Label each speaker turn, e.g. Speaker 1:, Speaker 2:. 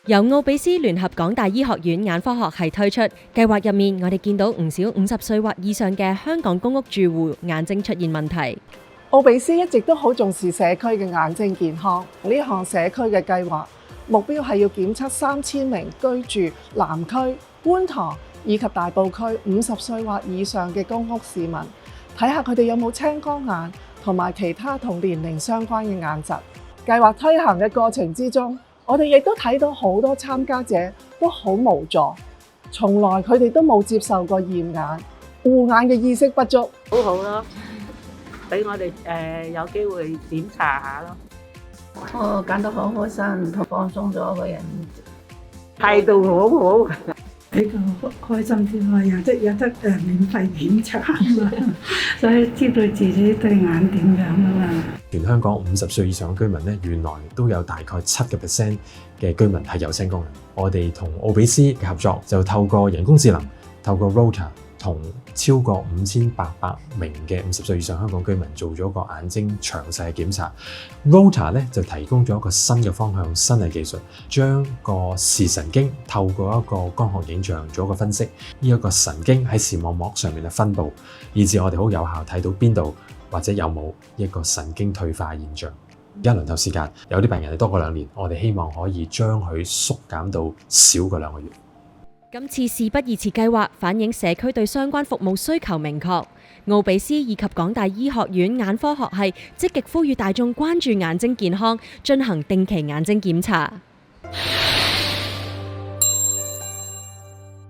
Speaker 1: 由奧比斯聯合港大醫學院眼科學系推出計劃入面，我哋見到唔少50歲或以上嘅香港公屋住戶眼睛出現問題。
Speaker 2: 奧比斯一直都好重視社區嘅眼睛健康，呢項社區嘅計劃目標係要檢測3000名居住南區、觀塘以及大埔區50歲或以上嘅公屋市民，睇下佢哋有冇青光眼同埋其他同年齡相關嘅眼疾。計劃推行嘅過程之中，我哋亦都睇到好多參加者都好無助，從來佢哋都冇接受過驗眼，護眼嘅意識不足。
Speaker 3: 好好咯，俾我哋有機會檢查下咯。
Speaker 4: 我揀得好開心，同放鬆咗個人，
Speaker 3: 態度好好。
Speaker 5: 比較開心啲咯，有得免費檢查啊嘛，所以知道自己對眼點樣啊嘛。
Speaker 6: 全香港50歲以上嘅居民咧，原來都有大概7% 嘅居民係有青光眼。我哋同奧比斯嘅合作，就透過人工智能，透過 Rota 同超過5800名嘅50歲以上香港居民做咗個眼睛詳細嘅檢查。Rota 咧就提供咗一個新嘅方向、新嘅技術，將個視神經透過一個光學影像做一個分析，呢一個神經喺視網膜上面嘅分佈，以至我哋好有效睇到邊度或者有冇一個神經退化現象。一輪頭時間，有啲病人係多過2年，我哋希望可以將佢縮減到少過2個月。
Speaker 1: 今次事不宜遲計劃反映社區對相關服務需求明確，奧比斯以及港大醫學院眼科學系積極呼籲大眾關注眼睛健康，進行定期眼睛檢查。